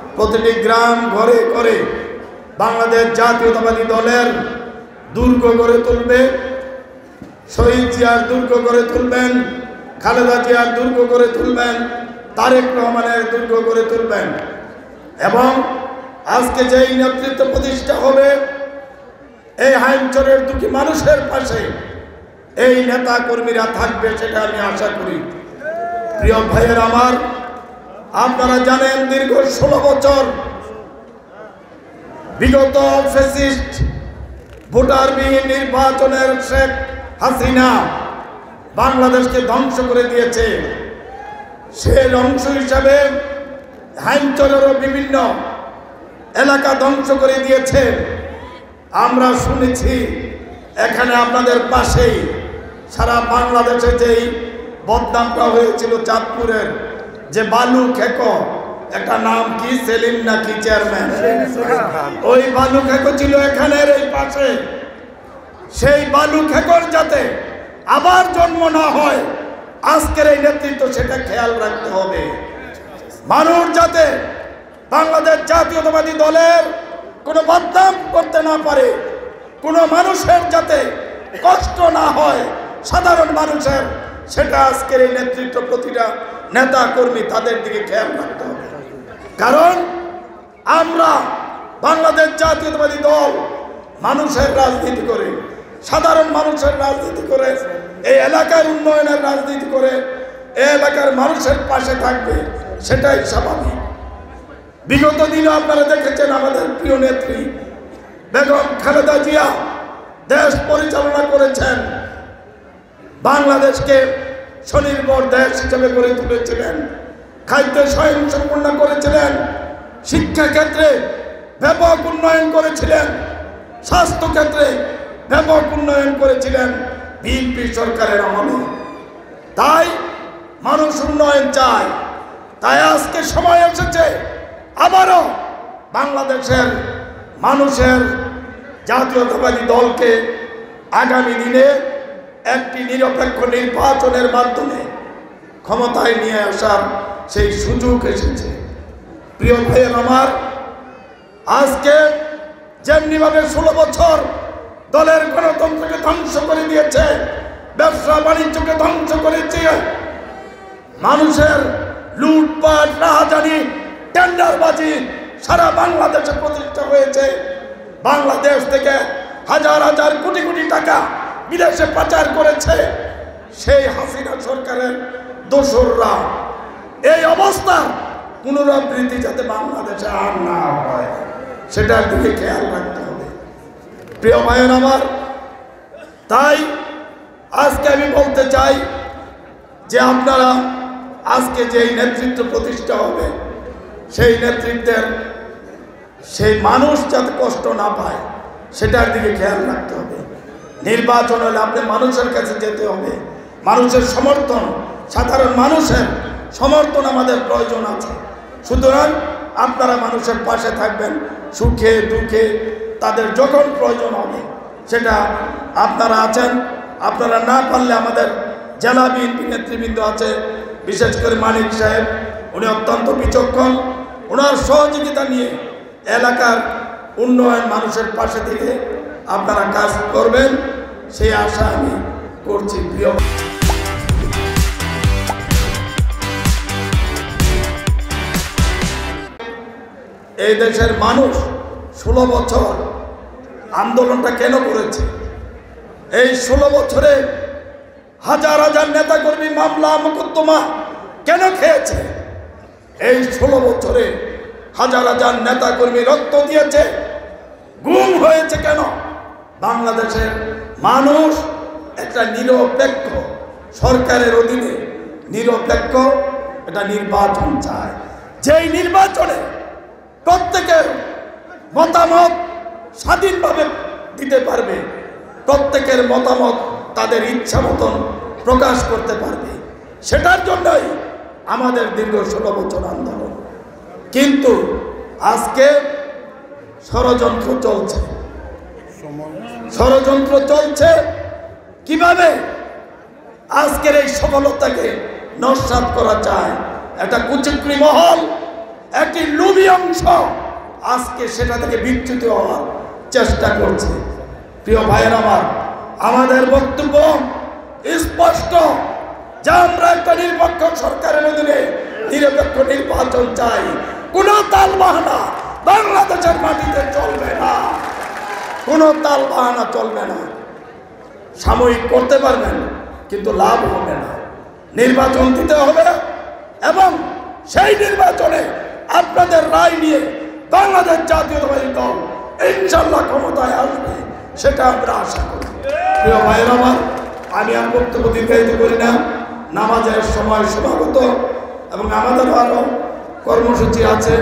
প্রতিটি গ্রাম ঘরে ঘরে বাংলাদেশ জাতীয়তাবাদী দলের দুর্গ গড়ে তুলবে। শহীদ জিয়ার দুর্গ গড়ে তুলবেন, খালেদা জিয়ার দুর্গ গড়ে তুলবেন, তারেক রহমানের দুর্গ গড়ে তুলবেন। এবং আজকে যেই নেতৃত্ব প্রতিষ্ঠা হবে, এই হাইমচরের দুঃখী মানুষের পাশে এই নেতা কর্মীরা থাকবে, সেটা আমি আশা করি। প্রিয় ভাইয়ের আমার, আপনারা জানেন দীর্ঘ 16 বছর বিগত ফ্যাসিস্ট ভোটারবিহীন নির্বাচনের শেখ হাসিনা বাংলাদেশকে ধ্বংস করে দিয়েছে। সেই অংশ হিসাবে হাইমচরেরও বিভিন্ন এলাকা ধ্বংস করে দিয়েছে। আমরা শুনেছি এখানে আপনাদের পাশেই সারা বাংলাদেশে যেই বদনামটা হয়েছিল চাঁদপুরের, যে বালু খেকো, একটা নাম কি সেলিম নাকি চেয়ারম্যান, ওই বালু খেকো ছিল এখানের এই পাশে। সেই বালু খেকোর যাতে আবার জন্ম না হয়, আজকের এই নেতৃত্ব সেটা খেয়াল রাখতে হবে। মানুষ যাতে বাংলাদেশ জাতীয়তাবাদী দলের কোনো বদনাম করতে না পারে, কোনো মানুষের যাতে কষ্ট না হয়, সাধারণ মানুষের, সেটা আজকের এই নেতৃত্ব প্রতিটা নেতা কর্মী তাদের দিকে খেয়াল রাখতে হবে। কারণ আমরা বাংলাদেশ জাতীয়তাবাদী দল মানুষের রাজনীতি করে, সাধারণ মানুষের রাজনীতি করে, এই এলাকার উন্নয়নের রাজনীতি করে, এই এলাকার মানুষের পাশে থাকবে, সেটাই স্বাভাবিক। বিগত দিনে আপনারা দেখেছেন আমাদের প্রিয় নেত্রী বেগম খালেদা জিয়া দেশ পরিচালনা করেছেন, বাংলাদেশকে স্বনির্ভর দেশ হিসেবে গড়ে তুলেছিলেন, খাদ্য স্বয়ংসম্পূর্ণ করেছিলেন, শিক্ষা ক্ষেত্রে ব্যাপক উন্নয়ন করেছিলেন, স্বাস্থ্য ক্ষেত্রে ব্যাপক উন্নয়ন করেছিলেন বিএনপি সরকারের আমলে। তাই মানুষ উন্নয়ন চায়। তাই আজকে সময় এসেছে আবারও বাংলাদেশের মানুষের জাতীয়তাবাদী দলকে আগামী দিনে একটি নিরপেক্ষ নির্বাচনের মাধ্যমে ক্ষমতায় নিয়ে আসার সেই সুযোগ এসেছে। প্রিয় ভাইয়ের আমার, আজকে যেমনিভাবে 16 বছর দলের গণতন্ত্রকে ধ্বংস করে দিয়েছে, ব্যবসা বাণিজ্যকে ধ্বংস করেছে, মানুষের লুটপাট, রাহাজানি, টেন্ডারবাজি সারা বাংলাদেশে প্রতিষ্ঠা হয়েছে। বাংলাদেশ থেকে হাজার হাজার কোটি কোটি টাকা বিদেশে পাচার করেছে সেই হাসিনা সরকারের দোসররা। এই অবস্থা পুনরাবৃত্তি যাতে বাংলাদেশে আর না হয়, সেটার দিকে খেয়াল রাখতে হবে। প্রিয় ভাইয়ের আমার, তাই আজকে আমি বলতে চাই যে আপনারা আজকে যেই নেতৃত্ব প্রতিষ্ঠা হবে, সেই নেতৃত্বের সেই মানুষ যাতে কষ্ট না পায়, সেটার দিকে খেয়াল রাখতে হবে। নির্বাচন হলে আপনি মানুষের কাছে যেতে হবে, মানুষের সমর্থন, সাধারণ মানুষের সমর্থন আমাদের প্রয়োজন আছে। সুতরাং আপনারা মানুষের পাশে থাকবেন, সুখে দুঃখে তাদের যখন প্রয়োজন হবে সেটা আপনারা আছেন। আপনারা না পারলে আমাদের জেলা বিএনপি নেতৃবৃন্দ আছে, বিশেষ করে মানিক সাহেব, উনি অত্যন্ত বিচক্ষণ, ওনার সহযোগিতা নিয়ে এলাকার উন্নয়ন মানুষের পাশে থেকে আপনারা কাজ করবেন, সেই আশা আমি করছি। প্রিয় এই দেশের মানুষ 16 বছর আন্দোলনটা কেন করেছে? এই 16 বছরে হাজার হাজার নেতাকর্মী মামলা মোকদ্দমা কেন খেয়েছে? এই 16 বছরে হাজার হাজার নেতাকর্মী রক্ত দিয়েছে, গুম হয়েছে কেন? বাংলাদেশের মানুষ একটা নিরপেক্ষ সরকারের অধীনে নিরপেক্ষ একটা নির্বাচন চায়, যেই নির্বাচনে প্রত্যেকের মতামত স্বাধীনভাবে দিতে পারবে, প্রত্যেকের মতামত তাদের ইচ্ছা মতন প্রকাশ করতে পারবে। সেটার জন্যই আমাদের দীর্ঘ 16 বছর আন্দোলন। কিন্তু আজকে ষড়যন্ত্র চলছে, ষড়যন্ত্র চলছে কিভাবে আজকের এই সফলতাকে নস্যাৎ করা যায়। একটা কুচক্রী মহল একটি লোভী অংশ আজকে সেটা থেকে বিচ্যুত হওয়ার চেষ্টা করছে। প্রিয় ভাইয়ের আমার, আমাদের বক্তব্য স্পষ্ট যে আমরা একটা নিরপেক্ষ সরকারের অধীনে নিরপেক্ষ নির্বাচন চাই। কোন তাল বাহানা বাংলাদেশের মাটিতে চলবে না, কোন তাল বাহানা চলবে না। সাময়িক করতে পারবেন কিন্তু লাভ হবে না, নির্বাচন দিতে হবে এবং সেই নির্বাচনে আপনাদের রায় নিয়ে বাংলাদেশ জাতীয়তাবাদী দল ইনশাল্লাহ ক্ষমতায় আসবে, সেটা আমরা আশা করি। প্রিয় ভাইয়ের আমার, আমি আর বক্তব্য দীর্ঘায়িত করি না, নামাজের সময় সমাগত এবং আমাদেরও আরো কর্মসূচি আছে।